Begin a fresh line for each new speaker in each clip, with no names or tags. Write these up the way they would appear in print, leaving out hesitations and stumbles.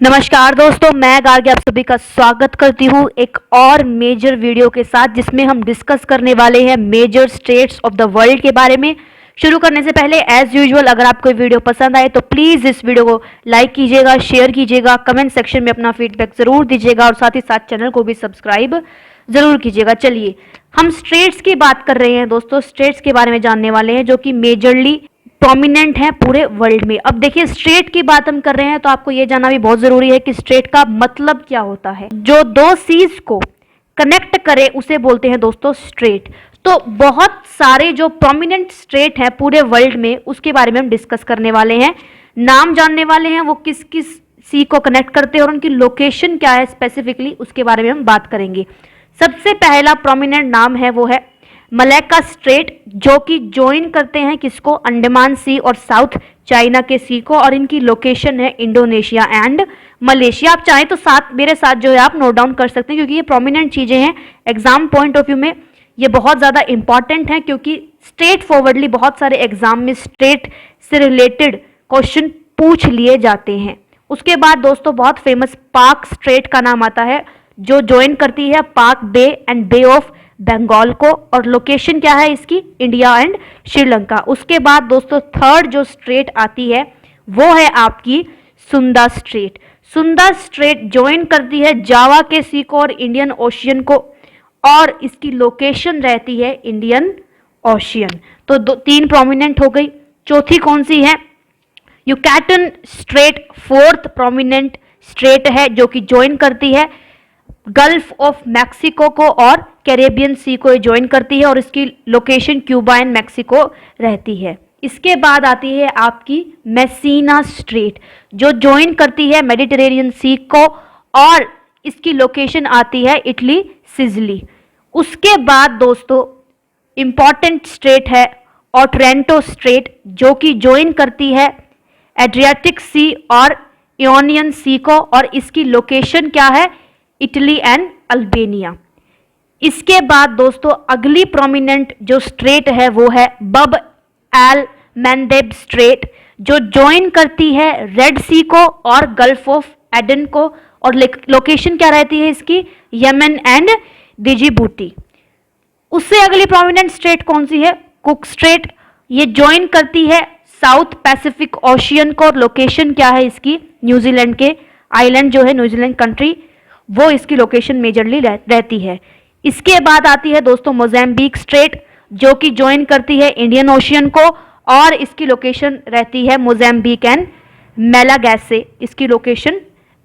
नमस्कार दोस्तों, मैं गार्गी आप सभी का स्वागत करती हूँ एक और मेजर वीडियो के साथ, जिसमें हम डिस्कस करने वाले हैं major states of the world के बारे में। शुरू करने से पहले एज यूजुअल अगर आपको वीडियो पसंद आए तो प्लीज़ इस वीडियो को लाइक कीजिएगा, शेयर कीजिएगा, कमेंट सेक्शन में अपना फीडबैक ज़रूर दीजिएगा और साथ ही साथ चैनल को भी सब्सक्राइब ज़रूर कीजिएगा। चलिए हम स्टेट्स की बात कर रहे हैं दोस्तों, स्टेट्स के बारे में जानने वाले हैं जो कि मेजरली प्रोमिनेंट है पूरे वर्ल्ड में। अब देखिए स्ट्रेट की बात हम कर रहे हैं तो आपको यह जानना भी बहुत जरूरी है कि स्ट्रेट का मतलब क्या होता है। जो दो सीज को कनेक्ट करे उसे बोलते हैं दोस्तों स्ट्रेट। तो बहुत सारे जो प्रोमिनेंट स्ट्रेट हैं पूरे वर्ल्ड में उसके बारे में हम डिस्कस करने वाले हैं, नाम जानने वाले हैं, वो किस किस सी को कनेक्ट करते हैं और उनकी लोकेशन क्या है स्पेसिफिकली उसके बारे में हम बात करेंगे। सबसे पहला प्रोमिनेंट नाम है वो है मलक्का स्ट्रेट, जो कि ज्वाइन करते हैं किसको, अंडमान सी और साउथ चाइना के सी को, और इनकी लोकेशन है इंडोनेशिया एंड मलेशिया। आप चाहें तो साथ मेरे साथ जो है आप नोट डाउन कर सकते हैं, क्योंकि ये प्रोमिनेंट चीज़ें हैं एग्जाम पॉइंट ऑफ व्यू में, ये बहुत ज़्यादा इंपॉर्टेंट है, क्योंकि स्ट्रेट फॉरवर्डली बहुत सारे एग्जाम में स्ट्रेट से रिलेटेड क्वेश्चन पूछ लिए जाते हैं। उसके बाद दोस्तों बहुत फेमस पाक स्ट्रेट का नाम आता है, जो ज्वाइन करती है पाक बे एंड बे ऑफ बंगाल को, और लोकेशन क्या है इसकी, इंडिया एंड श्रीलंका। उसके बाद दोस्तों थर्ड जो स्ट्रेट आती है वो है आपकी Sunda straight. Sunda straight join करती है जावा के सी को और इंडियन ओशियन को, और इसकी लोकेशन रहती है इंडियन ओशियन। तो तीन प्रोमिनेंट हो गई। चौथी कौन सी है, Yucatan straight fourth prominent straight है, जो कि ज्वाइन करती है गल्फ ऑफ मैक्सिको को और कैरेबियन सी को ज्वाइन करती है, और इसकी लोकेशन क्यूबा एंड मैक्सिको रहती है। इसके बाद आती है आपकी मेसीना स्ट्रेट, जो ज्वाइन करती है मेडिटेरेनियन सी को, और इसकी लोकेशन आती है इटली सिसिली। उसके बाद दोस्तों इंपॉर्टेंट स्ट्रेट है ओट्रेंटो स्ट्रेट, जो कि ज्वाइन करती है एड्रियाटिक सी और इयोनियन सी को, और इसकी लोकेशन क्या है, इटली एंड अल्बेनिया। इसके बाद दोस्तों अगली प्रोमिनेंट जो स्ट्रेट है वो है बब एल मैंडेब स्ट्रेट, जो ज्वाइन करती है रेड सी को और गल्फ ऑफ एडन को, और लोकेशन क्या रहती है इसकी, यमन एंड डिजिबूटी। उससे अगली प्रोमिनेंट स्ट्रेट कौन सी है, कुक स्ट्रेट, ये ज्वाइन करती है साउथ पैसिफिक ओशियन को, और लोकेशन क्या है इसकी, न्यूजीलैंड के आइलैंड जो है न्यूजीलैंड कंट्री, वो इसकी लोकेशन मेजरली रहती है। इसके बाद आती है दोस्तों मोज़ेम्बिक स्ट्रेट, जो कि ज्वाइन करती है इंडियन ओशियन को, और इसकी लोकेशन रहती है मोज़ेम्बिक एंड मेलागासे, इसकी लोकेशन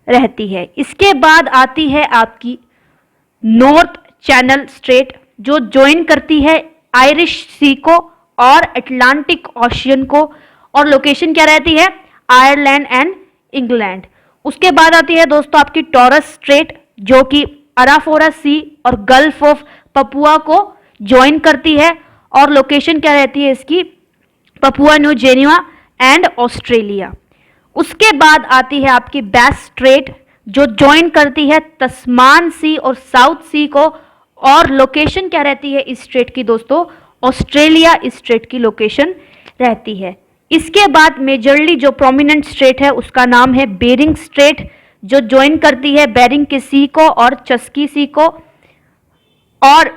रहती है। इसके बाद आती है आपकी नॉर्थ चैनल स्ट्रेट, जो ज्वाइन करती है आयरिश सी को और अटलांटिक ओशियन को, और लोकेशन क्या रहती है, आयरलैंड एंड इंग्लैंड। उसके बाद आती है दोस्तों आपकी टॉरस स्ट्रेट, जो कि अराफोरा सी और गल्फ ऑफ पपुआ को ज्वाइन करती है, और लोकेशन क्या रहती है इसकी, Papua new Guinea and Australia. उसके बाद आती है आपकी बैस स्ट्रेट, जो ज्वाइन करती है तस्मान सी और साउथ सी को, और लोकेशन क्या रहती है इस स्ट्रेट की दोस्तों, ऑस्ट्रेलिया इस स्ट्रेट की लोकेशन रहती है। इसके बाद मेजरली जो प्रोमिनेंट स्ट्रेट है उसका नाम है बेरिंग स्ट्रेट, जो ज्वाइन करती है बेरिंग के सी को और चस्की सी को, और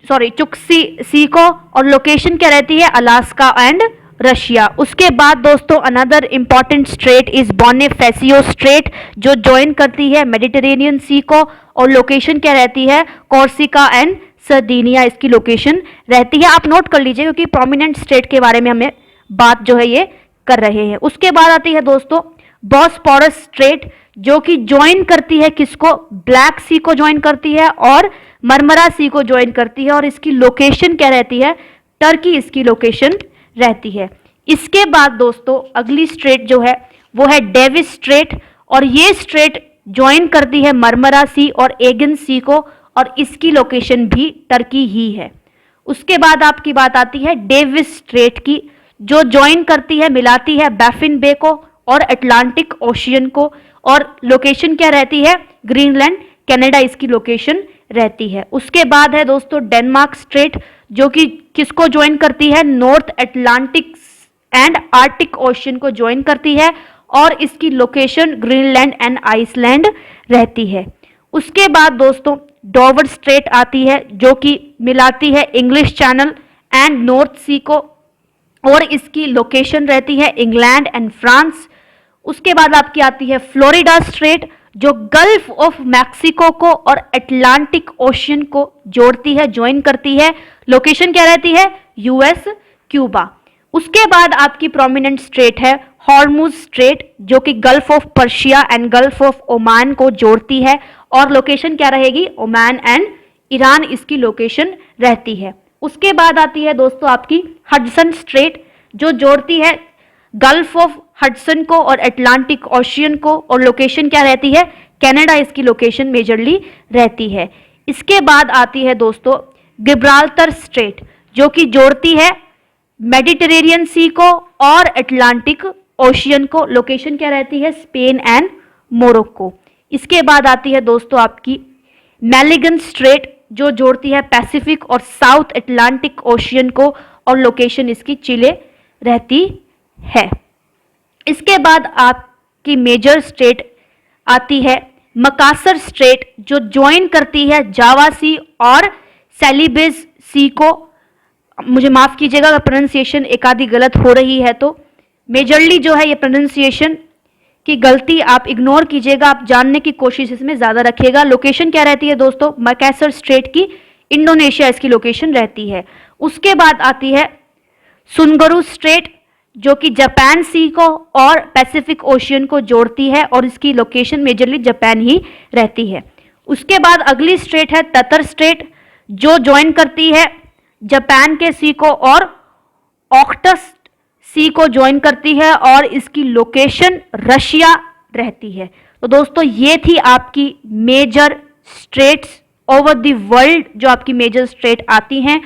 चुक्सी सी को, और लोकेशन क्या रहती है, अलास्का एंड रशिया। उसके बाद दोस्तों another important strait is Bonifacio strait, जो ज्वाइन करती है मेडिटेरेनियन सी को, और लोकेशन क्या रहती है, कोर्सिका एंड सर्दिनिया इसकी लोकेशन रहती है। आप नोट कर लीजिए, क्योंकि प्रोमिनेंट स्ट्रेट के बारे में हमें बात जो है ये कर रहे हैं। उसके बाद आती है दोस्तों बॉस्पोरस स्ट्रेट, जो कि ज्वाइन करती है किसको, ब्लैक सी को ज्वाइन करती है और मरमरा सी को ज्वाइन करती है, और इसकी लोकेशन क्या रहती है, टर्की इसकी लोकेशन रहती है। इसके बाद दोस्तों अगली स्ट्रेट जो है वो है डेविस स्ट्रेट, और ये स्ट्रेट ज्वाइन करती है मरमरा सी और एगन सी को, और इसकी लोकेशन भी टर्की ही है। उसके बाद आपकी बात आती है डेविस स्ट्रेट की, जो ज्वाइन करती है, मिलाती है बैफिन बे को और अटलांटिक ओशियन को, और लोकेशन क्या रहती है, ग्रीनलैंड कनाडा इसकी लोकेशन रहती है। उसके बाद है दोस्तों डेनमार्क स्ट्रेट, जो कि किसको ज्वाइन करती है, north Atlantic and Arctic ocean को ज्वाइन करती है, और इसकी लोकेशन ग्रीनलैंड एंड आइसलैंड रहती है। उसके बाद दोस्तों डोवर स्ट्रेट आती है जो कि मिलाती है इंग्लिश चैनल एंड नॉर्थ सी को, और इसकी लोकेशन रहती है इंग्लैंड एंड फ्रांस। उसके बाद आपकी आती है फ्लोरिडा स्ट्रेट जो गल्फ ऑफ मैक्सिको को और अटलांटिक ओशियन को जोड़ती है, ज्वाइन करती है। लोकेशन क्या रहती है? US Cuba. उसके बाद आपकी प्रोमिनेंट स्ट्रेट है हॉर्मुज स्ट्रेट जो कि gulf of Persia and gulf of Oman को जोड़ती है, और लोकेशन क्या रहेगी? ओमान एंड ईरान इसकी लोकेशन रहती है। उसके बाद आती है दोस्तों आपकी हडसन स्ट्रेट जो जोड़ती है गल्फ ऑफ हडसन को और अटलांटिक ओशियन को, और लोकेशन क्या रहती है? कनाडा इसकी लोकेशन मेजरली रहती है। इसके बाद आती है दोस्तों गिब्राल्टर स्ट्रेट जो कि जोड़ती है मेडिटेरेनियन सी को और अटलांटिक ओशियन को, लोकेशन क्या रहती है? Spain and Morocco. इसके बाद आती है दोस्तों आपकी मैलिगन स्ट्रेट जो जोड़ती है पैसिफिक और साउथ अटलांटिक ओशियन को, और लोकेशन इसकी चिले रहती है। इसके बाद आपकी मेजर स्ट्रेट आती है मकासर स्ट्रेट जो ज्वाइन करती है जावा सी और सेलिबेस सी को। मुझे माफ कीजिएगा अगर प्रोनाउंसिएशन एक आधी गलत हो रही है तो, मेजरली जो है ये प्रोनाउंसिएशन की गलती आप इग्नोर कीजिएगा, आप जानने की कोशिश इसमें ज्यादा रखिएगा। लोकेशन क्या रहती है दोस्तों? मकासर स्ट्रेट की इंडोनेशिया इसकी लोकेशन रहती है। उसके बाद आती है सुनगरू स्ट्रेट जो कि जापान सी को और पैसिफिक ओशियन को जोड़ती है, और इसकी लोकेशन मेजरली जापान ही रहती है। उसके बाद अगली स्ट्रेट है ततर स्ट्रेट जो ज्वाइन करती है जापान के सी को और ऑक्टस सी को ज्वाइन करती है, और इसकी लोकेशन रशिया रहती है। तो दोस्तों ये थी आपकी major straits over the world जो आपकी मेजर स्ट्रेट आती हैं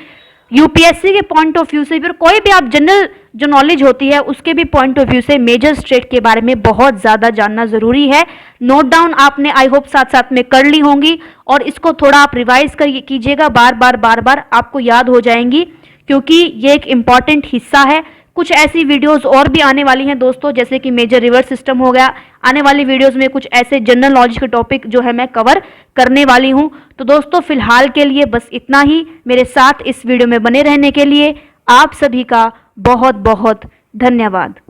यूपीएससी के पॉइंट ऑफ व्यू से, फिर कोई भी आप जनरल जो नॉलेज होती है उसके भी पॉइंट ऑफ व्यू से मेजर स्ट्रेट के बारे में बहुत ज्यादा जानना जरूरी है। नोट डाउन आपने आई होप साथ साथ में कर ली होंगी, और इसको थोड़ा आप रिवाइज कीजिएगा, बार बार आपको याद हो जाएंगी, क्योंकि ये एक इंपॉर्टेंट हिस्सा है। कुछ ऐसी वीडियोस और भी आने वाली हैं दोस्तों, जैसे कि मेजर रिवर सिस्टम हो गया। आने वाली वीडियोस में कुछ ऐसे जनरल नॉलेज के टॉपिक जो है मैं कवर करने वाली हूं। तो दोस्तों फिलहाल के लिए बस इतना ही। मेरे साथ इस वीडियो में बने रहने के लिए आप सभी का बहुत बहुत धन्यवाद।